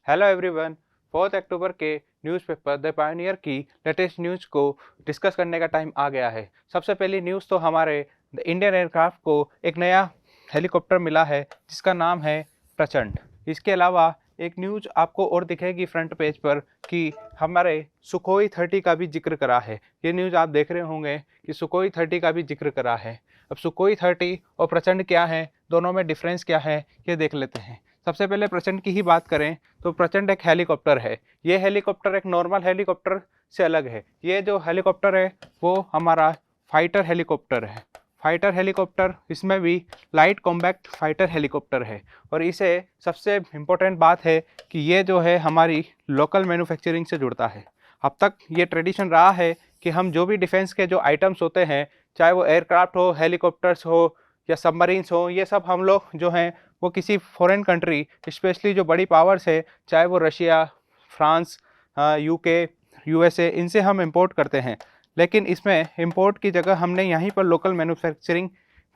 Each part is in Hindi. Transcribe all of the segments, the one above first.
Hello everyone. 4 अक्टूबर के न्यूज़पेपर द पायनियर की लेटेस्ट न्यूज़ को डिस्कस करने का टाइम आ गया है। सबसे पहली न्यूज़ तो हमारे इंडियन एयरक्राफ्ट को एक नया हेलीकॉप्टर मिला है जिसका नाम है प्रचंड। इसके अलावा एक न्यूज़ आपको और दिखेगी फ्रंट पेज पर कि हमारे सुखोई 30 का भी जिक्र करा है। ये न्यूज़ आप देख रहे होंगे कि सुखोई 30 का भी जिक्र करा है। अब सुखोई 30 और प्रचंड क्या है, दोनों में डिफरेंस क्या है, ये देख लेते हैं। सबसे पहले प्रचंड की ही बात करें तो प्रचंड एक हेलीकॉप्टर है। ये हेलीकॉप्टर एक नॉर्मल हेलीकॉप्टर से अलग है। ये जो हेलीकॉप्टर है वो हमारा फाइटर हेलीकॉप्टर है। फाइटर हेलीकॉप्टर, इसमें भी लाइट कॉम्बैक्ट फाइटर हेलीकॉप्टर है। और इसे सबसे इम्पोर्टेंट बात है कि ये जो है हमारी लोकल मैन्युफैक्चरिंग से जुड़ता है। अब तक ये ट्रेडिशन रहा है कि हम जो भी डिफेंस के जो आइटम्स होते हैं, चाहे वो एयरक्राफ्ट हो, हेलीकॉप्टर्स हो या सबमरीन्स हो, ये सब हम लोग जो हैं वो किसी फॉरेन कंट्री, स्पेशली जो बड़ी पावर्स है, चाहे वो रशिया, फ्रांस, यूके, यूएसए, इनसे हम इंपोर्ट करते हैं। लेकिन इसमें इंपोर्ट की जगह हमने यहीं पर लोकल मैन्युफैक्चरिंग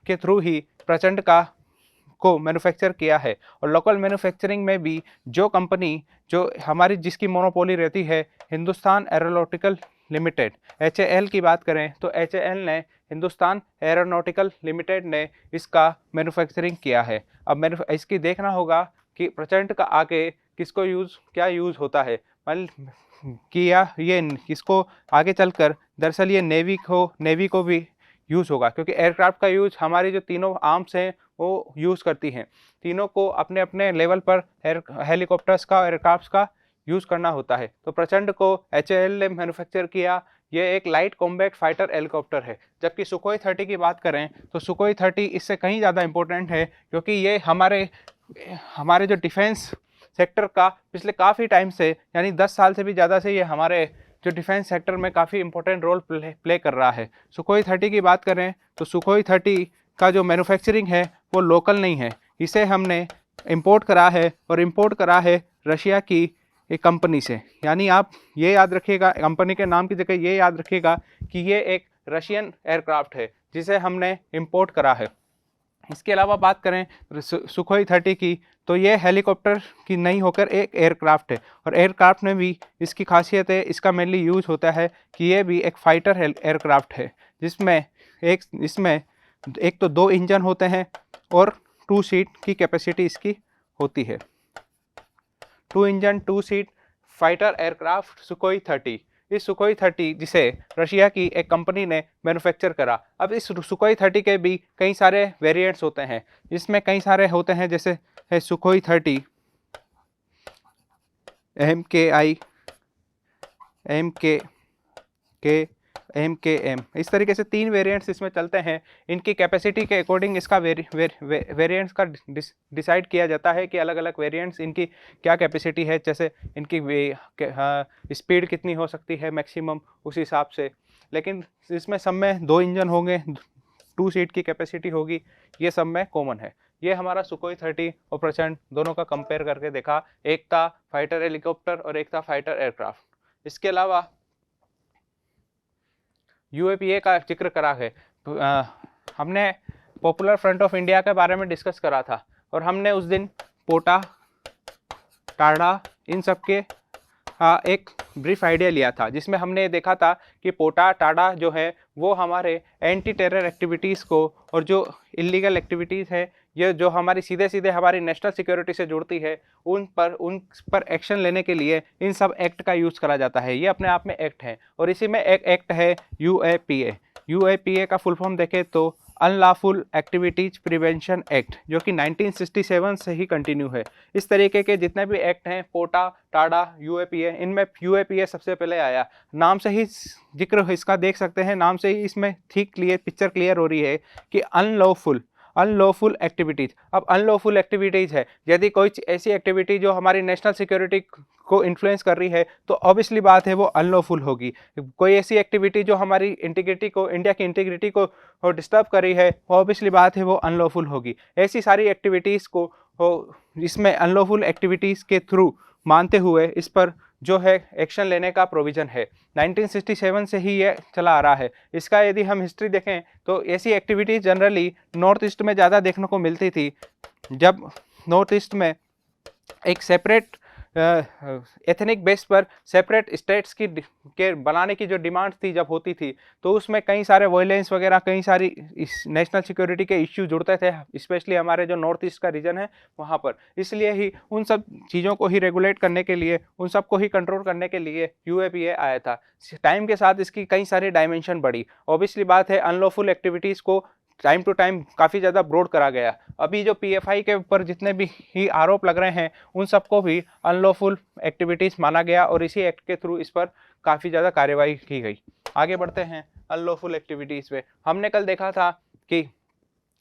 के थ्रू ही प्रचंड को मैन्युफैक्चर किया है। और लोकल मैन्युफैक्चरिंग में भी जो कंपनी जो हमारी जिसकी मोनोपोली रहती है, हिंदुस्तान एरोनॉटिकल लिमिटेड, HAL की बात करें तो HAL ने, हिंदुस्तान एरोनॉटिकल लिमिटेड ने इसका मैन्युफैक्चरिंग किया है। अब इसकी देखना होगा कि प्रचंड का आगे किसको क्या यूज़ होता है, मतलब किया ये इसको आगे चलकर दरअसल ये नेवी को भी यूज़ होगा, क्योंकि एयरक्राफ्ट का यूज़ हमारी जो तीनों आर्म्स हैं वो यूज़ करती हैं। तीनों को अपने अपने लेवल पर हेलीकॉप्टर्स का, एयरक्राफ्ट्स का यूज़ करना होता है। तो प्रचंड को HAL ने मैन्युफैक्चर किया। ये एक लाइट कॉम्बैक्ट फाइटर हेलीकॉप्टर है। जबकि सुखोई 30 की बात करें तो सुखोई 30 इससे कहीं ज़्यादा इंपॉर्टेंट है, क्योंकि ये हमारे हमारे जो डिफेंस सेक्टर का पिछले काफ़ी टाइम से, यानी 10 साल से भी ज़्यादा से, ये हमारे जो डिफेंस सेक्टर में काफ़ी इंपॉर्टेंट रोल प्ले कर रहा है। सुखोई 30 की बात करें तो सुखोई 30 का जो मैन्युफैक्चरिंग है वो लोकल नहीं है। इसे हमने इंपोर्ट करा है, और इंपोर्ट करा है रशिया की एक कंपनी से। यानी आप ये याद रखिएगा, कंपनी के नाम की जगह ये याद रखिएगा कि ये एक रशियन एयरक्राफ्ट है जिसे हमने इंपोर्ट करा है। इसके अलावा बात करें सुखोई 30 की तो ये हेलीकॉप्टर की नहीं होकर एक एयरक्राफ्ट है। और एयरक्राफ्ट में भी इसकी खासियत है, इसका मेनली यूज़ होता है कि ये भी एक फाइटर एयरक्राफ्ट है, जिसमें इसमें एक तो 2 इंजन होते हैं और 2 सीट की कैपेसिटी इसकी होती है। 2 engine 2 seat fighter aircraft Sukhoi 30। इस सुखोई 30 जिसे रशिया की एक कंपनी ने मैन्युफैक्चर करा। अब इस सुखोई 30 के भी कई सारे वेरिएंट्स होते हैं। इसमें कई सारे होते हैं, जैसे है सुखोई 30 MKI, MKK, MKM, इस तरीके से 3 वेरिएंट्स इसमें चलते हैं। इनकी कैपेसिटी के अकॉर्डिंग इसका वेरिएंट्स का डिसाइड किया जाता है कि अलग अलग वेरिएंट्स इनकी क्या कैपेसिटी है, जैसे इनकी स्पीड कितनी हो सकती है मैक्सिमम, उस हिसाब से। लेकिन इसमें सब में 2 इंजन होंगे, 2 सीट की कैपेसिटी होगी, ये सब में कॉमन है। ये हमारा सुखोई 30 और प्रचंड दोनों का कंपेयर करके देखा। एक था फाइटर हेलीकॉप्टर और एक था फाइटर एयरक्राफ्ट। इसके अलावा UAPA का जिक्र करा है। हमने पॉपुलर फ्रंट ऑफ इंडिया के बारे में डिस्कस करा था, और हमने उस दिन पोटा, टाडा, इन सब के एक ब्रीफ आइडिया लिया था, जिसमें हमने देखा था कि पोटा, टाडा जो है वो हमारे एंटी टेरर एक्टिविटीज़ को और जो इलीगल एक्टिविटीज़ है, ये जो हमारी सीधे सीधे हमारी नेशनल सिक्योरिटी से जुड़ती है, उन पर एक्शन लेने के लिए इन सब एक्ट का यूज़ करा जाता है। ये अपने आप में एक्ट है, और इसी में एक एक्ट है UAPA। UAPA का फुल फॉर्म देखें तो अनलॉफुल एक्टिविटीज प्रिवेंशन एक्ट, जो कि 1967 से ही कंटिन्यू है। इस तरीके के जितने भी एक्ट हैं, पोटा, टाडा, UAPA, इनमें UAPA सबसे पहले आया। नाम से ही जिक्र इसका देख सकते हैं, नाम से ही इसमें ठीक पिक्चर क्लियर हो रही है कि अनलॉफुल एक्टिविटीज़। अब अनलॉफुल एक्टिविटीज़ है, यदि कोई ऐसी एक्टिविटी जो हमारी नेशनल सिक्योरिटी को इन्फ्लुएंस कर रही है तो ऑब्वियसली बात है वो अनलॉफुल होगी। कोई ऐसी एक्टिविटी जो हमारी इंटीग्रिटी को, इंडिया की इंटीग्रिटी को डिस्टर्ब कर रही है, ऑब्वियसली बात है वो अनलॉफुल होगी। ऐसी सारी एक्टिविटीज़ को इसमें अनलॉफुल एक्टिविटीज़ के थ्रू मानते हुए इस पर जो है एक्शन लेने का प्रोविज़न है। 1967 से ही ये चला आ रहा है। इसका यदि हम हिस्ट्री देखें तो ऐसी एक्टिविटीज़ जनरली नॉर्थ ईस्ट में ज़्यादा देखने को मिलती थी, जब नॉर्थ ईस्ट में एक सेपरेट एथनिक बेस पर सेपरेट स्टेट्स की के बनाने की जो डिमांड थी जब होती थी, तो उसमें कई सारे वायलेंस वगैरह, कई सारी इस नेशनल सिक्योरिटी के इश्यू जुड़ते थे, स्पेशली हमारे जो नॉर्थ ईस्ट का रीजन है वहाँ पर। इसलिए ही उन सब चीज़ों को ही रेगुलेट करने के लिए, उन सबको ही कंट्रोल करने के लिए यूएपीए आया था। टाइम के साथ इसकी कई सारी डायमेंशन बढ़ी। ऑब्वियसली बात है, अनलॉफुल एक्टिविटीज़ को टाइम टू टाइम काफ़ी ज़्यादा ब्रॉड करा गया। अभी जो पीएफआई के ऊपर जितने भी ही आरोप लग रहे हैं, उन सबको भी अनलॉफुल एक्टिविटीज़ माना गया और इसी एक्ट के थ्रू इस पर काफ़ी ज़्यादा कार्रवाई की गई। आगे बढ़ते हैं अनलॉफुल एक्टिविटीज़ पे। हमने कल देखा था कि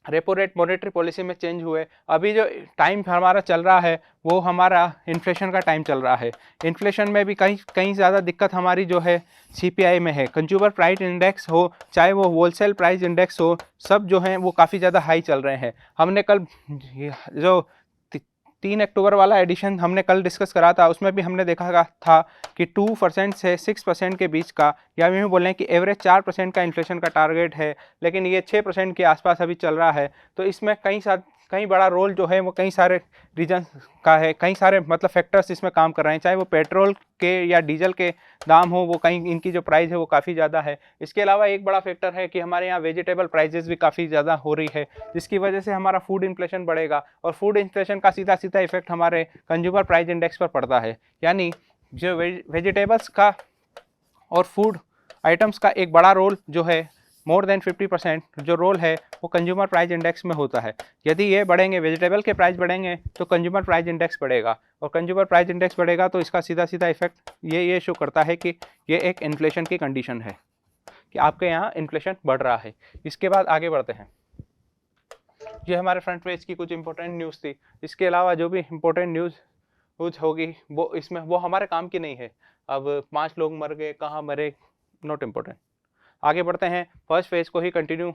रेपो रेट मॉनेटरी पॉलिसी में चेंज हुए। अभी जो टाइम हमारा चल रहा है वो हमारा इन्फ्लेशन का टाइम चल रहा है। इन्फ्लेशन में भी कहीं ज़्यादा दिक्कत हमारी जो है सीपीआई में है। कंज्यूमर प्राइस इंडेक्स हो, चाहे वो होलसेल प्राइस इंडेक्स हो, सब जो हैं वो काफ़ी ज़्यादा हाई चल रहे हैं। हमने कल जो 3 अक्टूबर वाला एडिशन हमने कल डिस्कस करा था, उसमें भी हमने देखा था कि 2% से 6% के बीच का, या यूँ बोलें कि एवरेज 4% का इन्फ्लेशन का टारगेट है, लेकिन ये 6% के आसपास अभी चल रहा है। तो इसमें कई बड़ा रोल जो है वो कई सारे रीजन का है, कई सारे मतलब फैक्टर्स इसमें काम कर रहे हैं, चाहे वो पेट्रोल के या डीजल के दाम हो, वो कहीं इनकी जो प्राइस है वो काफ़ी ज़्यादा है। इसके अलावा एक बड़ा फैक्टर है कि हमारे यहाँ वेजिटेबल प्राइजेस भी काफ़ी ज़्यादा हो रही है, जिसकी वजह से हमारा फूड इन्फ्लेशन बढ़ेगा, और फूड इन्फ्लेशन का सीधा सीधा इफेक्ट हमारे कंज्यूमर प्राइस इंडेक्स पर पड़ता है। यानी जो वेजिटेबल्स का और फूड आइटम्स का एक बड़ा रोल जो है, मोर देन 50% जो रोल है वो कंज्यूमर प्राइस इंडेक्स में होता है। यदि ये बढ़ेंगे, वेजिटेबल के प्राइस बढ़ेंगे, तो कंज्यूमर प्राइस इंडेक्स बढ़ेगा, और कंज्यूमर प्राइस इंडेक्स बढ़ेगा तो इसका सीधा सीधा इफेक्ट ये शो करता है कि ये एक इन्फ्लेशन की कंडीशन है, कि आपके यहाँ इन्फ्लेशन बढ़ रहा है। इसके बाद आगे बढ़ते हैं। ये हमारे फ्रंट पेज की कुछ इंपॉर्टेंट न्यूज़ थी। इसके अलावा जो भी इंपॉर्टेंट न्यूज़ होगी वो इसमें वो हमारे काम की नहीं है। अब 5 लोग मर गए, कहाँ मरे, नॉट इम्पोर्टेंट। आगे बढ़ते हैं। फर्स्ट पेज को ही कंटिन्यू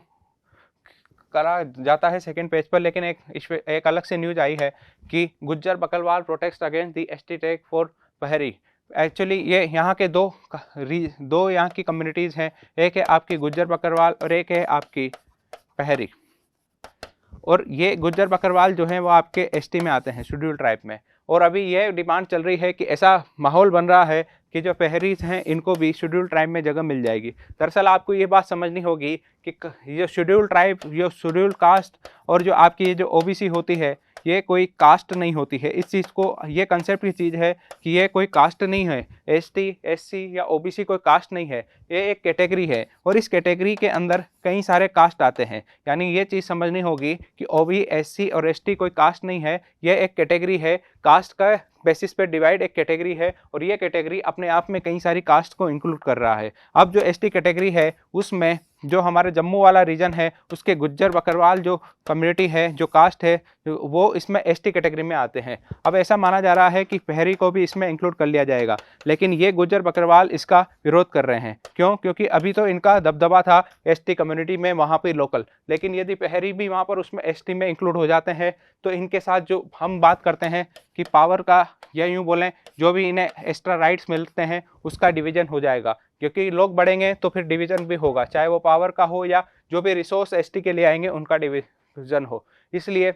करा जाता है सेकंड पेज पर, लेकिन एक अलग से न्यूज़ आई है कि Gujjar Bakarwal protest against the ST tag for पहरी। एक्चुअली ये यहाँ के दो यहाँ की कम्युनिटीज़ हैं, एक है आपकी गुज्जर बकरवाल और एक है आपकी पहरी। और ये गुज्जर बकरवाल जो हैं वो आपके एसटी में आते हैं, शेड्यूल ट्राइब में। और अभी ये डिमांड चल रही है कि ऐसा माहौल बन रहा है कि जो पहरीज हैं इनको भी शेड्यूल ट्राइब में जगह मिल जाएगी। दरअसल आपको ये बात समझनी होगी कि ये शेड्यूल ट्राइब, ये शेड्यूल कास्ट और जो आपकी ये जो ओबीसी होती है, ये कोई कास्ट नहीं होती है। इस चीज़ को, ये कंसेप्ट की चीज़ है कि ये कोई कास्ट नहीं है। एसटी, एससी या ओबीसी कोई कास्ट नहीं है, ये एक कैटेगरी है, और इस कैटेगरी के अंदर कई सारे कास्ट आते हैं। यानी ये चीज़ समझनी होगी कि ओबी, एससी और एसटी कोई कास्ट नहीं है, ये एक कैटेगरी है। कास्ट का बेसिस पे डिवाइड एक कैटेगरी है, और ये कैटेगरी अपने आप में कई सारी कास्ट को इंक्लूड कर रहा है। अब जो एसटी कैटेगरी है उसमें जो हमारे जम्मू वाला रीजन है उसके गुज्जर बकरवाल जो कम्युनिटी है, जो कास्ट है, वो इसमें एसटी कैटेगरी में आते हैं। अब ऐसा माना जा रहा है कि पहरी को भी इसमें इंक्लूड कर लिया जाएगा, लेकिन ये गुज्जर बकरवाल इसका विरोध कर रहे हैं। क्यों? क्योंकि अभी तो इनका दबदबा था एसटी कम्युनिटी में वहाँ पे लोकल, लेकिन यदि पहरी भी वहाँ पर उसमें एसटी में इंक्लूड हो जाते हैं तो इनके साथ जो हम बात करते हैं कि पावर का, या यूँ बोलें जो भी इन्हें एक्स्ट्रा राइट्स मिलते हैं उसका डिवीजन हो जाएगा, क्योंकि लोग बढ़ेंगे तो फिर डिवीजन भी होगा, चाहे वो पावर का हो या जो भी रिसोर्स एसटी के लिए आएंगे उनका डिवीजन हो। इसलिए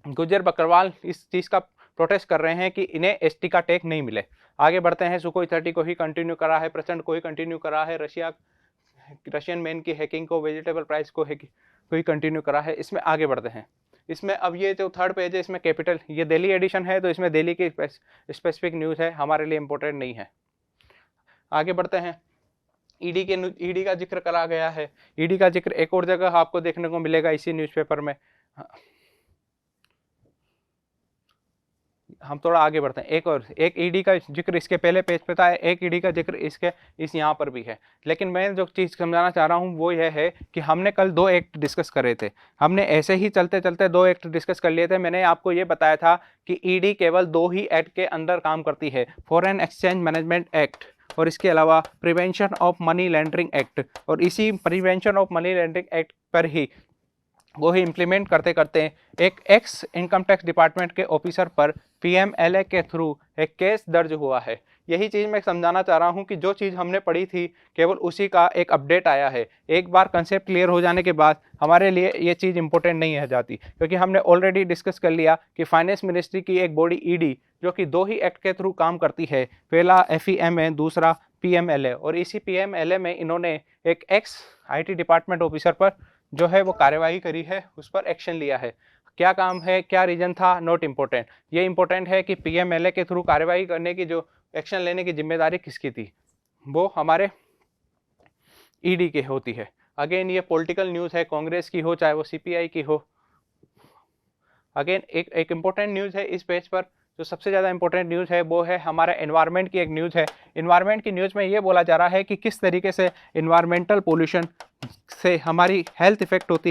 गुज्जर बकरवाल इस चीज़ का प्रोटेस्ट कर रहे हैं कि इन्हें एसटी का टैग नहीं मिले। आगे बढ़ते हैं। सुखोई 30 को ही कंटिन्यू करा है, प्रचंड को ही कंटिन्यू करा है, रशियन मेन की हैकिंग को, वेजिटेबल प्राइस को ही कंटिन्यू करा है। इसमें आगे बढ़ते हैं। इसमें अब ये जो थर्ड पेज है इसमें कैपिटल, ये दिल्ली एडिशन है तो इसमें दिल्ली की स्पेसिफिक न्यूज़ है, हमारे लिए इंपॉर्टेंट नहीं है। आगे बढ़ते हैं। ईडी का जिक्र करा गया है। ईडी का जिक्र एक और जगह आपको देखने को मिलेगा इसी न्यूज़पेपर में। हम थोड़ा आगे बढ़ते हैं। एक ईडी का जिक्र इसके पहले पेज पे था, एक ईडी का जिक्र इस यहाँ पर भी है। लेकिन मैं जो चीज़ समझाना चाह रहा हूँ वो यह है कि हमने कल 2 एक्ट डिस्कस करे थे। हमने ऐसे ही चलते चलते 2 एक्ट डिस्कस कर लिए थे। मैंने आपको ये बताया था कि ईडी केवल 2 ही एक्ट के अंदर काम करती है, फॉरेन एक्सचेंज मैनेजमेंट एक्ट और इसके अलावा prevention of money laundering act. और इसी prevention of money laundering act पर ही वो ही इम्प्लीमेंट करते करते एक एक्स इनकम टैक्स डिपार्टमेंट के ऑफिसर पर पीएमएलए के थ्रू एक केस दर्ज हुआ है। यही चीज़ मैं समझाना चाह रहा हूँ कि जो चीज़ हमने पढ़ी थी केवल उसी का एक अपडेट आया है। एक बार कंसेप्ट क्लियर हो जाने के बाद हमारे लिए ये चीज़ इंपॉर्टेंट नहीं रह जाती, क्योंकि हमने ऑलरेडी डिस्कस कर लिया कि फाइनेंस मिनिस्ट्री की एक बॉडी ईडी जो कि 2 ही एक्ट के थ्रू काम करती है, पहला FEMA, दूसरा PMLA, और इसी PMLA में इन्होंने एक एक्स IT डिपार्टमेंट ऑफिसर पर जो है वो कार्यवाही करी है, उस पर एक्शन लिया है। क्या काम है, क्या रीजन था, नॉट इम्पोर्टेंट। ये इंपॉर्टेंट है कि PMLA के थ्रू कार्यवाही करने की जो एक्शन लेने की जिम्मेदारी किसकी थी, वो हमारे ईडी की होती है। अगेन ये पॉलिटिकल न्यूज़ है, कांग्रेस की हो चाहे वो CPI की हो। अगेन एक इम्पोर्टेंट न्यूज़ है इस पेज पर, जो सबसे ज़्यादा इंपॉर्टेंट न्यूज़ है वो है हमारा एनवायरनमेंट की एक न्यूज़ है। एनवायरनमेंट की न्यूज़ में ये बोला जा रहा है कि किस तरीके से एनवायरमेंटल पोल्यूशन से हमारी हेल्थ इफेक्ट होती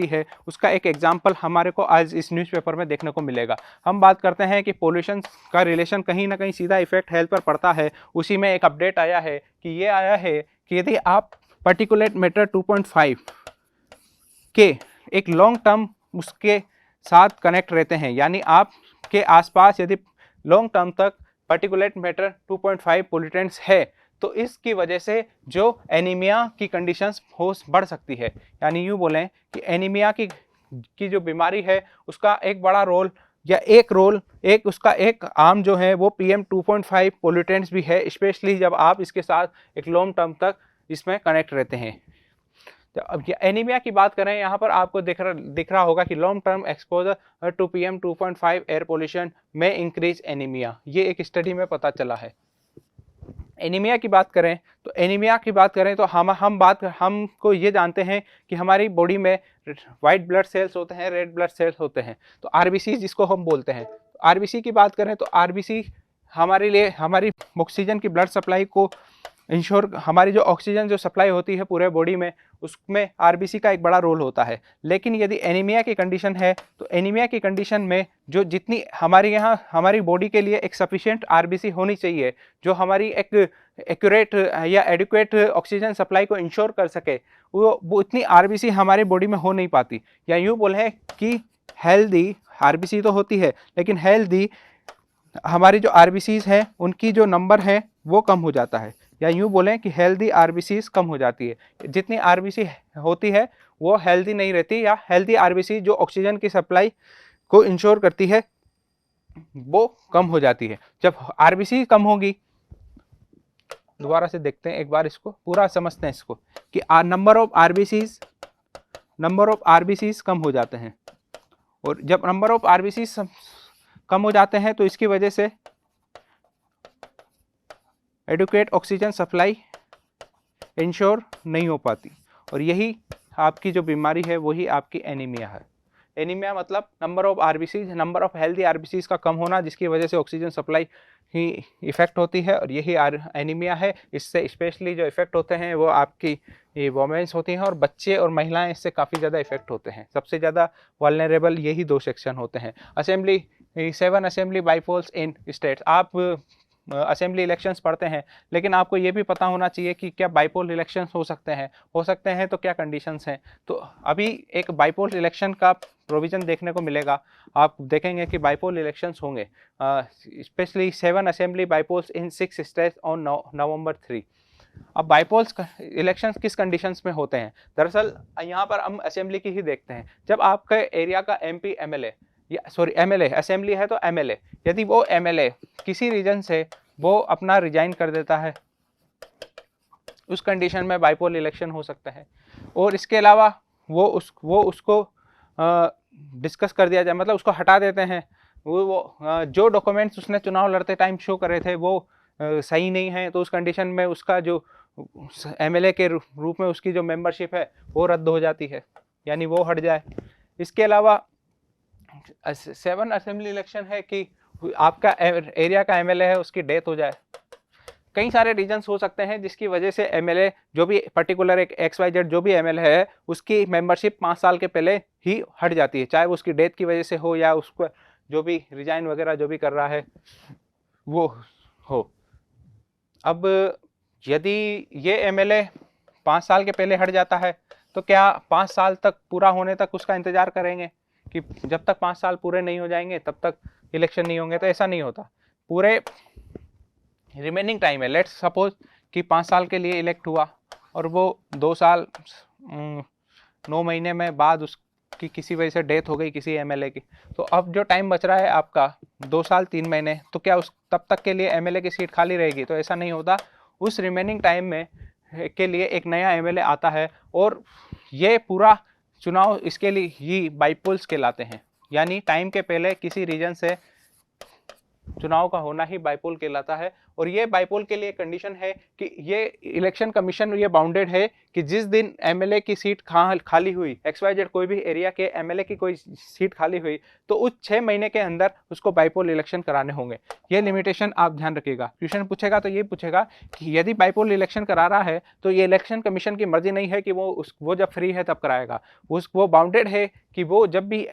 है, उसका एक एग्जांपल हमारे को आज इस न्यूज़पेपर में देखने को मिलेगा। हम बात करते हैं कि पोल्यूशन का रिलेशन कहीं ना कहीं सीधा इफेक्ट हेल्थ पर पड़ता है। उसी में एक अपडेट आया है कि ये आया है कि यदि आप पार्टिकुलेट मैटर 2.5 के एक लॉन्ग टर्म उसके साथ कनेक्ट रहते हैं, यानी आपके आसपास यदि लॉन्ग टर्म तक पार्टिकुलेट मैटर 2.5 पोल्यूटेंट्स है, तो इसकी वजह से जो एनीमिया की कंडीशंस हो बढ़ सकती है। यानी यूँ बोलें कि एनीमिया की जो बीमारी है उसका एक बड़ा रोल या एक उसका एक आर्म जो है वो PM2.5 पोल्यूटेंट्स भी है, स्पेशली जब आप इसके साथ एक लॉन्ग टर्म तक इसमें कनेक्ट रहते हैं। तो अब एनीमिया की बात करें, यहाँ पर आपको दिख रहा होगा कि long term exposure to PM2.5 air pollution में इंक्रीज एनीमिया, ये एक स्टडी में पता चला है। एनीमिया की बात करें तो हमको ये जानते हैं कि हमारी बॉडी में वाइट ब्लड सेल्स होते हैं, रेड ब्लड सेल्स होते हैं, तो RBC जिसको हम बोलते हैं। RBC की बात करें तो RBC हमारे लिए हमारी ऑक्सीजन की ब्लड सप्लाई को इंश्योर, हमारी जो ऑक्सीजन जो सप्लाई होती है पूरे बॉडी में, उसमें RBC का एक बड़ा रोल होता है। लेकिन यदि एनीमिया की कंडीशन है तो एनीमिया की कंडीशन में जो जितनी हमारे यहाँ हमारी बॉडी के लिए एक सफिशिएंट RBC होनी चाहिए, जो हमारी एक एक्यूरेट या एडिक्वेट ऑक्सीजन सप्लाई को इंश्योर कर सके, वो इतनी RBC हमारी बॉडी में हो नहीं पाती। या यूँ बोलें कि हेल्दी RBC तो होती है, लेकिन हेल्दी हमारी जो RBCs है उनकी जो नंबर है वो कम हो जाता है। या यूँ बोलें कि हेल्दी RBCs कम हो जाती है, जितनी RBC होती है वो हेल्दी नहीं रहती, या हेल्दी RBC जो ऑक्सीजन की सप्लाई को इंश्योर करती है वो कम हो जाती है। जब RBC कम होगी, दोबारा से देखते हैं एक बार, इसको पूरा समझते हैं इसको, कि नंबर ऑफ RBCs कम हो जाते हैं, और जब नंबर ऑफ RBCs कम हो जाते हैं तो इसकी वजह से एडुकेट ऑक्सीजन सप्लाई इंश्योर नहीं हो पाती, और यही आपकी जो बीमारी है वही आपकी एनीमिया है। एनीमिया मतलब नंबर ऑफ हेल्दी RBCs का कम होना, जिसकी वजह से ऑक्सीजन सप्लाई ही इफेक्ट होती है, और यही एनीमिया है। इससे स्पेशली जो इफेक्ट होते हैं वो आपकी ये वोमेन्स होती हैं, और बच्चे और महिलाएं इससे काफ़ी ज़्यादा इफेक्ट होते हैं। सबसे ज़्यादा वल्नरेबल यही 2 सेक्शन होते हैं। 7 असेंबली बाईपोल्स इन स्टेट्स, आप असेंबली इलेक्शंस पढ़ते हैं, लेकिन आपको ये भी पता होना चाहिए कि क्या बाईपोल इलेक्शंस हो सकते हैं तो क्या कंडीशंस हैं। तो अभी एक बाईपोल इलेक्शन का प्रोविज़न देखने को मिलेगा। आप देखेंगे कि बाईपोल इलेक्शंस होंगे, specially 7 assembly bypolls in 6 states on November 3। अब बाईपोल्स इलेक्शंस किस कंडीशंस में होते हैं? दरअसल यहाँ पर हम असेंबली की ही देखते हैं। जब आपके एरिया का MP MLA MLA, असेंबली है तो MLA, यदि वो MLA किसी रीजन से वो अपना रिजाइन कर देता है, उस कंडीशन में बाईपोल इलेक्शन हो सकता है। और इसके अलावा वो उसको डिस्कस कर दिया जाए, मतलब उसको हटा देते हैं, जो डॉक्यूमेंट्स उसने चुनाव लड़ते टाइम शो करे थे वो सही नहीं है, तो उस कंडीशन में उसका जो MLA के रूप में उसकी जो मेंबरशिप है वो रद्द हो जाती है, यानी वो हट जाए। इसके अलावा 7 असेंबली इलेक्शन है कि आपका एरिया का MLA है उसकी डेथ हो जाए। कई सारे रीजंस हो सकते हैं जिसकी वजह से MLA, जो भी पर्टिकुलर एक XYZ जो भी MLA है, उसकी मेंबरशिप 5 साल के पहले ही हट जाती है, चाहे वो उसकी डेथ की वजह से हो या उसको जो भी रिजाइन वगैरह जो भी कर रहा है वो हो। अब यदि ये MLA 5 साल के पहले हट जाता है तो क्या 5 साल तक पूरा होने तक उसका इंतजार करेंगे कि जब तक 5 साल पूरे नहीं हो जाएंगे तब तक इलेक्शन नहीं होंगे? तो ऐसा नहीं होता। पूरे रिमेनिंग टाइम है, लेट्स सपोज कि 5 साल के लिए इलेक्ट हुआ और वो 2 साल 9 महीने में बाद उसकी किसी वजह से डेथ हो गई किसी एमएलए की, तो अब जो टाइम बच रहा है आपका 2 साल 3 महीने, तो क्या उस तब तक के लिए एमएलए की सीट खाली रहेगी? तो ऐसा नहीं होता। उस रिमेनिंग टाइम में के लिए एक नया एमएलए आता है और ये पूरा चुनाव इसके लिए ही बाईपोल्स कहलाते हैं, यानी टाइम के पहले किसी रीजन से चुनाव का होना ही बाईपोल कहलाता है। और ये बाईपोल के लिए कंडीशन है कि ये इलेक्शन कमीशन ये बाउंडेड है कि जिस दिन एमएलए की सीट खाली हुई, XYZ कोई भी एरिया के एमएलए की कोई सीट खाली हुई, तो उस 6 महीने के अंदर उसको बाईपोल इलेक्शन कराने होंगे। ये लिमिटेशन आप ध्यान रखिएगा। क्वेश्चन पूछेगा तो ये पूछेगा कि यदि बाईपोल इलेक्शन करा रहा है तो ये इलेक्शन कमीशन की मर्जी नहीं है कि वो जब फ्री है तब कराएगा, वो बाउंडेड है कि वो जब भी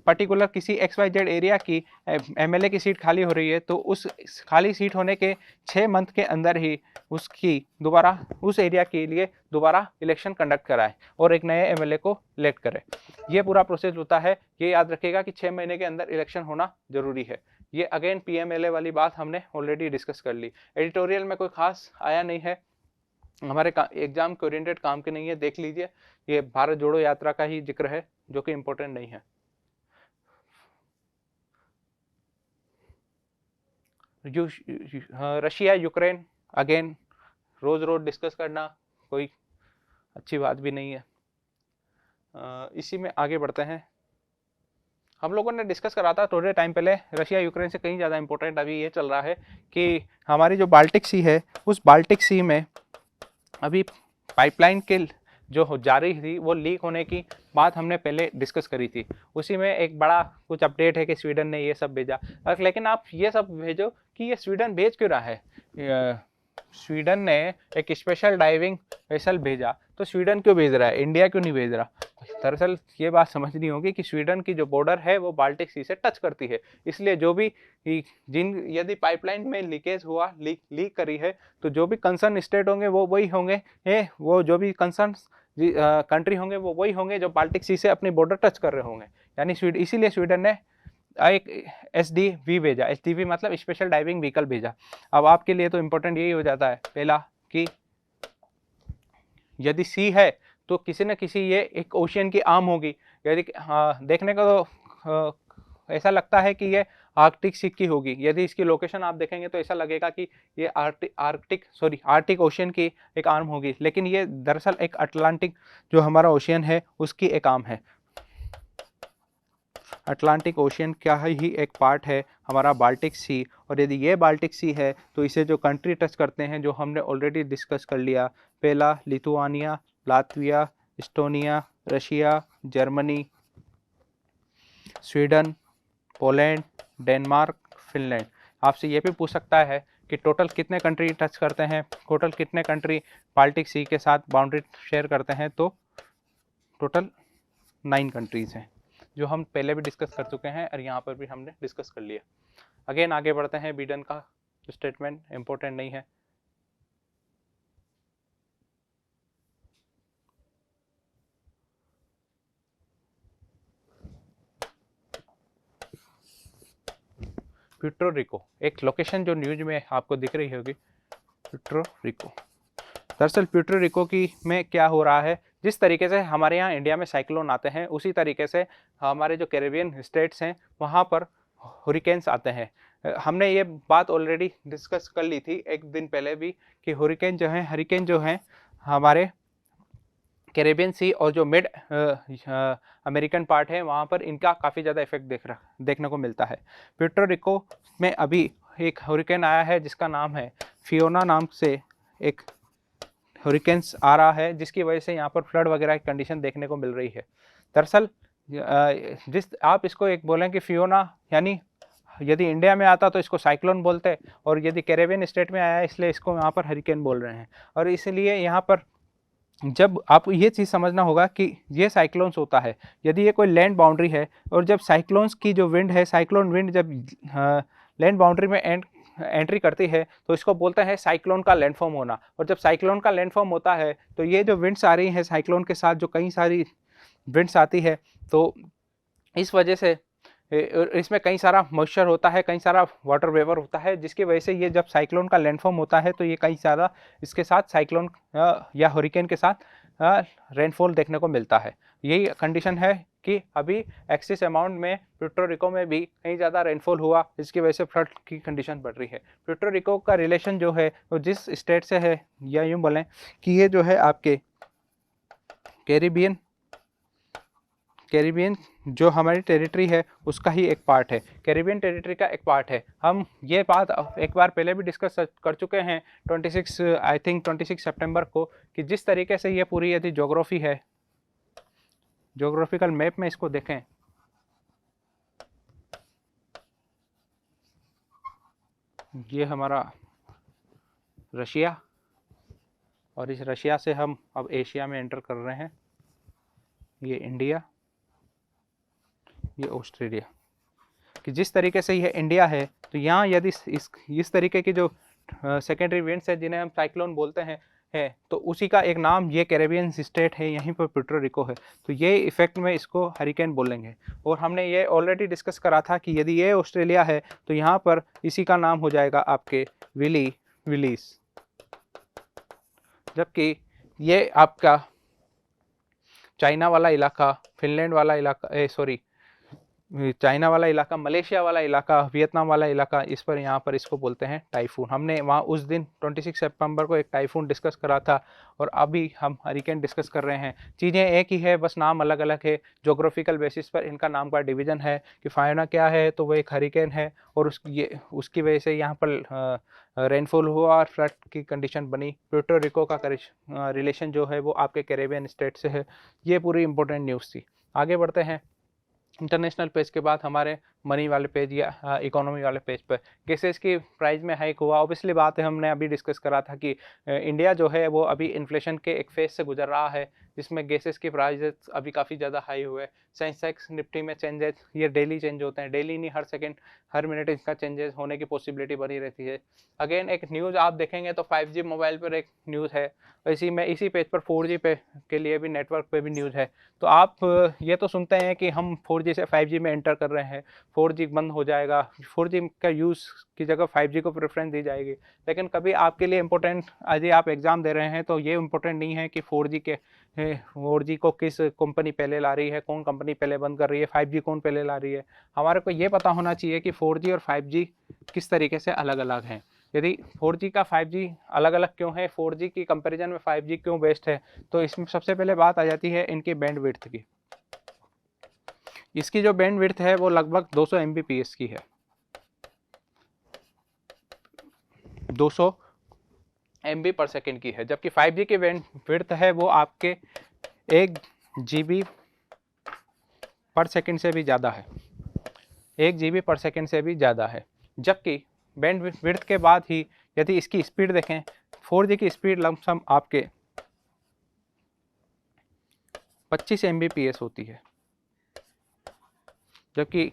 पर्टिकुलर किसी XYZ एरिया की एमएलए की सीट खाली हो रही है तो उस खाली सीट होने के 6 मंथ के अंदर ही उसकी दोबारा उस एरिया के लिए दोबारा इलेक्शन कंडक्ट कराए और एक नए एमएलए को इलेक्ट करे। ये पूरा प्रोसेस होता है। ये याद रखिएगा कि 6 महीने के अंदर इलेक्शन होना जरूरी है। ये अगेन पीएमएलए वाली बात हमने ऑलरेडी डिस्कस कर ली। एडिटोरियल में कोई खास आया नहीं है, हमारे एग्जाम के ओरिएंटेड काम के नहीं है, देख लीजिए। ये भारत जोड़ो यात्रा का ही जिक्र है जो कि इंपॉर्टेंट नहीं है। रशिया यूक्रेन अगेन रोज रोज डिस्कस करना कोई अच्छी बात भी नहीं है। इसी में आगे बढ़ते हैं। हम लोगों ने डिस्कस करा था थोड़े टाइम पहले, रशिया यूक्रेन से कहीं ज़्यादा इंपॉर्टेंट अभी ये चल रहा है कि हमारी जो बाल्टिक सी है उस बाल्टिक सी में अभी पाइपलाइन के जो जारी थी वो लीक होने की बात हमने पहले डिस्कस करी थी। उसी में एक बड़ा कुछ अपडेट है कि स्वीडन ने ये सब भेजा। लेकिन आप ये सब भेजो कि ये स्वीडन भेज क्यों रहा है? स्वीडन ने एक स्पेशल डाइविंग वेसल भेजा, तो स्वीडन क्यों भेज रहा है, इंडिया क्यों नहीं भेज रहा? दरअसल ये बात समझनी होगी कि स्वीडन की जो बॉर्डर है वो बाल्टिक सी से टच करती है, इसलिए जो भी यदि पाइपलाइन में लीकेज हुआ, लीक करी है, तो जो भी कंसर्न स्टेट होंगे वो वही होंगे, वो जो भी कंसर्न कंट्री होंगे वो वही होंगे जो बाल्टिक सी से अपनी बॉर्डर टच कर रहे होंगे। यानी इसीलिए स्वीडन ने एक SDV भेजा। SDV मतलब स्पेशल डाइविंग व्हीकल भेजा। अब आपके लिए तो इम्पोर्टेंट यही हो जाता है पहला कि यदि सी है तो किसी न किसी ये एक ओशियन की आर्म होगी। यदि देखने का तो ऐसा लगता है कि ये आर्कटिक सी की होगी। यदि इसकी लोकेशन आप देखेंगे तो ऐसा लगेगा कि ये आर्कटिक ओशियन की एक आर्म होगी, लेकिन ये दरअसल एक अटलांटिक जो हमारा ओशियन है उसकी एक आर्म है। अटलांटिक ओशियन का ही एक पार्ट है हमारा बाल्टिक सी, और यदि ये बाल्टिक सी है तो इसे जो कंट्री टच करते हैं जो हमने ऑलरेडी डिस्कस कर लिया, पहला Lithuania, Latvia, Estonia, Russia, Germany, Sweden, Poland, Denmark, Finland. आपसे ये भी पूछ सकता है कि टोटल कितने कंट्री टच करते हैं, टोटल कितने कंट्री बाल्टिक सी के साथ बाउंड्री शेयर करते हैं, तो टोटल 9 कंट्रीज़ हैं जो हम पहले भी डिस्कस कर चुके हैं और यहाँ पर भी हमने डिस्कस कर लिया। अगेन आगे बढ़ते हैं। बिडेन का स्टेटमेंट इंपॉर्टेंट नहीं है। प्यूर्टो रिको, एक लोकेशन जो न्यूज में आपको दिख रही होगी, प्यूर्टो रिको। दरअसल प्यूर्टो रिको की में क्या हो रहा है, जिस तरीके से हमारे यहाँ इंडिया में साइक्लोन आते हैं उसी तरीके से हमारे जो कैरेबियन स्टेट्स हैं वहाँ पर हुरिकेन्स आते हैं। हमने ये बात ऑलरेडी डिस्कस कर ली थी एक दिन पहले भी कि हरिकेन जो हैं हमारे कैरेबियन सी और जो मिड अमेरिकन पार्ट है वहाँ पर इनका काफ़ी ज़्यादा इफेक्ट देखने को मिलता है। प्यूर्टो रिको में अभी एक हुरिकेन आया है जिसका नाम है फियोना, नाम से एक हुरिकेन्स आ रहा है जिसकी वजह से यहाँ पर फ्लड वगैरह की कंडीशन देखने को मिल रही है। दरअसल जिस आप इसको एक बोलें कि फियोना, यानी यदि इंडिया में आता तो इसको साइक्लोन बोलते, और यदि कैरेबियन स्टेट में आया इसलिए इसको यहाँ पर हरिकेन बोल रहे हैं। और इसलिए यहाँ पर जब आप ये चीज़ समझना होगा कि ये साइक्लोन्स होता है, यदि ये कोई लैंड बाउंड्री है और जब साइक्लोन्स की जो विंड है, साइक्लोन विंड जब लैंड बाउंड्री में एंट्री करती है तो इसको बोलते हैं साइक्लोन का लैंडफॉर्म होना। और जब साइक्लोन का लैंडफॉर्म होता है तो ये जो विंड्स आ रही हैं साइक्लोन के साथ, जो कई सारी विंड्स आती है, तो इस वजह से इसमें कई सारा मॉइस्चर होता है, कई सारा वाटर वेपर होता है, जिसकी वजह से ये जब साइक्लोन का लैंडफॉर्म होता है तो ये कई सारा इसके साथ साइक्लोन या हरिकेन के साथ रेनफॉल देखने को मिलता है। यही कंडीशन है कि अभी एक्सिस अमाउंट में प्यूर्टो रिको में भी कहीं ज़्यादा रेनफॉल हुआ, जिसकी वजह से फ्लड की कंडीशन बढ़ रही है। प्यूर्टो रिको का रिलेशन जो है वो जिस स्टेट से है, या यूँ बोलें कि ये जो है आपके कैरिबियन जो हमारी टेरिटरी है उसका ही एक पार्ट है, कैरिबियन टेरिटरी का एक पार्ट है। हम ये बात एक बार पहले भी डिस्कस कर चुके हैं 26 सितंबर को, कि जिस तरीके से ये पूरी यदि ज्योग्राफी है, ज्योग्राफिकल मैप में इसको देखें, ये हमारा रशिया, और इस रशिया से हम अब एशिया में एंटर कर रहे हैं, ये इंडिया, ये ऑस्ट्रेलिया। कि जिस तरीके से ये इंडिया है तो यहाँ यदि इस तरीके की जो सेकेंडरी विंड्स है जिन्हें हम साइक्लोन बोलते हैं तो उसी का एक नाम ये कैरेबियन स्टेट है, यहीं पर प्यूर्टो रिको है, तो ये इफेक्ट में इसको हरिकेन बोलेंगे। और हमने ये ऑलरेडी डिस्कस करा था कि यदि ये ऑस्ट्रेलिया है तो यहाँ पर इसी का नाम हो जाएगा आपके विलीस, जबकि ये आपका चाइना वाला इलाका, फिनलैंड वाला इलाका, चाइना वाला इलाका, मलेशिया वाला इलाका, वियतनाम वाला इलाका, इस पर यहाँ पर इसको बोलते हैं टाइफून। हमने वहाँ उस दिन 26 सितंबर को एक टाइफून डिस्कस करा था, और अभी हम हरिकेन डिस्कस कर रहे हैं। चीज़ें एक ही है, बस नाम अलग अलग है। जोग्राफिकल बेसिस पर इनका नाम का डिवीज़न है कि फायोना क्या है तो वो एक हरिकेन है, और उसकी वजह से यहाँ पर रेनफॉल हुआ और फ्लड की कंडीशन बनी। प्यूर्टो रिको का रिलेशन जो है वो आपके कैरेबियन स्टेट से है। ये पूरी इंपॉर्टेंट न्यूज़ थी। आगे बढ़ते हैं इंटरनेशनल पेज के बाद हमारे मनी वाले पेज या इकोनॉमी वाले पेज पर। गैसेस की प्राइस में हाइक हुआ, ऑब्वियसली बात है, हमने अभी डिस्कस करा था कि इंडिया जो है वो अभी इन्फ्लेशन के एक फेज से गुजर रहा है, जिसमें गैसेस की प्राइसेस अभी काफ़ी ज़्यादा हाई हुए। सेंसेक्स निफ्टी में चेंजेस ये डेली चेंज होते हैं, डेली नहीं, हर सेकेंड हर मिनट इसका चेंजेस होने की पॉसिबिलिटी बनी रहती है। अगेन एक न्यूज़ आप देखेंगे तो 5G मोबाइल पर एक न्यूज़ है, इसी पेज पर 4G पे के लिए भी नेटवर्क पे भी न्यूज़ है। तो आप ये तो सुनते हैं कि हम 4G से 5G में एंटर कर रहे हैं, 4G बंद हो जाएगा, 4G का यूज़ की जगह 5G को प्रेफरेंस दी जाएगी। लेकिन कभी आपके लिए इम्पोर्टेंट, यदि आप एग्ज़ाम दे रहे हैं तो ये इम्पोर्टेंट नहीं है कि 4G को किस कंपनी पहले ला रही है, कौन कंपनी पहले बंद कर रही है, 5G कौन पहले ला रही है। हमारे को ये पता होना चाहिए कि 4G और 5G किस तरीके से अलग अलग हैं। यदि 4G का 5G अलग अलग क्यों है, 4G की कंपैरिजन में 5G क्यों बेस्ट है, तो इसमें सबसे पहले बात आ जाती है इनकी बैंड विड्थ की। इसकी जो बैंड विड्थ है वो लगभग 200 Mbps की है, 200 MB पर सेकेंड की है, जबकि 5G की बैंड विड्थ है वो आपके 1 GB पर सेकेंड से भी ज़्यादा है, 1 GB पर सेकेंड से भी ज़्यादा है। जबकि बैंड विड्थ के बाद ही यदि इसकी स्पीड देखें, 4G की स्पीड लमसम आपके 25 Mbps होती है, जबकि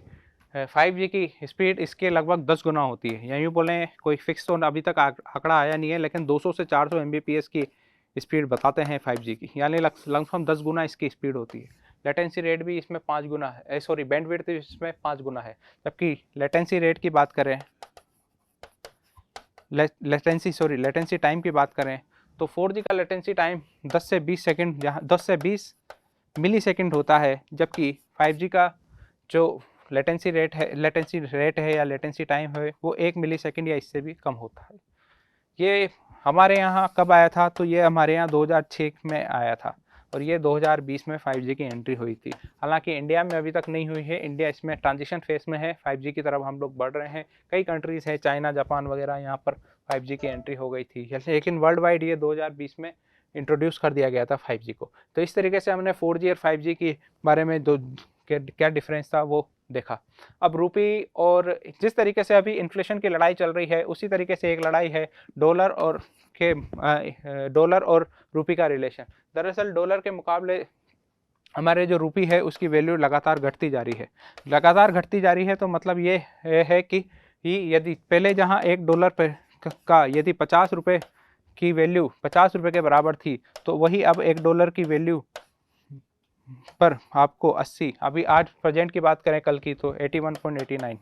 5G की स्पीड इसके लगभग 10 गुना होती है। या यूँ बोलें, कोई फिक्स तो अभी तक आंकड़ा आया नहीं है, लेकिन 200 से 400 Mbps की स्पीड बताते हैं 5G की, यानी लगभग 10 गुना इसकी स्पीड होती है। लेटेंसी रेट भी इसमें 5 गुना है, बैंड विड्थ इसमें 5 गुना है। जबकि लेटेंसी रेट की बात करें, लेटेंसी टाइम की बात करें तो 4G का लेटेंसी टाइम 10 से 20 सेकंड, जहाँ 10 से 20 मिली सेकेंड होता है, जबकि 5G का जो लेटेंसी रेट है या लेटेंसी टाइम है वो 1 मिली सेकेंड या इससे भी कम होता है। ये हमारे यहाँ कब आया था, तो ये हमारे यहाँ 2006 में आया था, और ये 2020 में 5G की एंट्री हुई थी। हालांकि इंडिया में अभी तक नहीं हुई है, इंडिया इसमें ट्रांजिशन फेस में है, 5G की तरफ हम लोग बढ़ रहे हैं। कई कंट्रीज़ हैं, चाइना, जापान वगैरह, यहाँ पर 5G की एंट्री हो गई थी, लेकिन वर्ल्ड वाइड ये 2020 में इंट्रोड्यूस कर दिया गया था 5G को। तो इस तरीके से हमने 4G और 5G के बारे में क्या डिफरेंस था वो देखा। अब रूपी, और जिस तरीके से अभी इन्फ्लेशन की लड़ाई चल रही है, उसी तरीके से एक लड़ाई है डॉलर और रूपी का रिलेशन। दरअसल डॉलर के मुकाबले हमारे जो रूपी है उसकी वैल्यू लगातार घटती जा रही है। तो मतलब ये है कि यदि पहले जहां $1 पे का यदि 50 रुपये की वैल्यू 50 रुपये के बराबर थी, तो वही अब $1 की वैल्यू पर आपको 80, अभी आज प्रेजेंट की बात करें कल की तो 81.89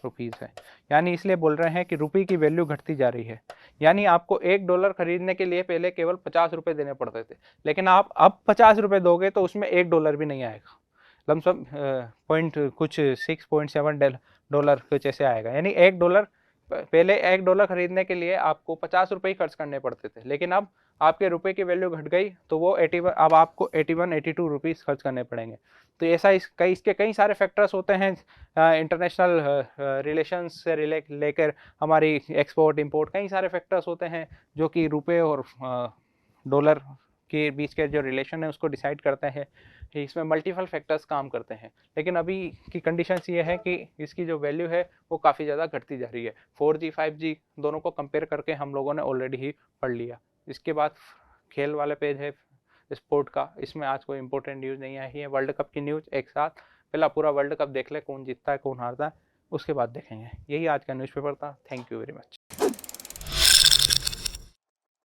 रुपीज़ है। यानी इसलिए बोल रहे हैं कि रुपये की वैल्यू घटती जा रही है। यानी आपको $1 खरीदने के लिए पहले केवल 50 रुपये देने पड़ते थे, लेकिन आप अब 50 रुपये दोगे तो उसमें $1 भी नहीं आएगा, लमसम पॉइंट कुछ $6.7 कुछ ऐसे आएगा। यानी $1 पहले $1 खरीदने के लिए आपको 50 रुपये ही खर्च करने पड़ते थे, लेकिन अब आपके रुपए की वैल्यू घट गई तो वो 81, अब आपको 81-82 रुपीज़ खर्च करने पड़ेंगे। तो ऐसा इसके कई सारे फैक्टर्स होते हैं, इंटरनेशनल रिलेशंस से लेकर हमारी एक्सपोर्ट इंपोर्ट, कई सारे फैक्टर्स होते हैं जो कि रुपए और डॉलर के बीच के जो रिलेशन है उसको डिसाइड करते हैं। इसमें मल्टीपल फैक्टर्स काम करते हैं, लेकिन अभी की कंडीशंस ये है कि इसकी जो वैल्यू है वो काफ़ी ज़्यादा घटती जा रही है। 4G 5G दोनों को कंपेयर करके हम लोगों ने ऑलरेडी ही पढ़ लिया। इसके बाद खेल वाले पेज है स्पोर्ट का, इसमें आज कोई इंपॉर्टेंट न्यूज़ नहीं आई है। वर्ल्ड कप की न्यूज़ एक साथ पहला पूरा वर्ल्ड कप देख ले, कौन जीतता है कौन हारता है, उसके बाद देखेंगे। यही आज का न्यूज़पेपर था। Thank you very much.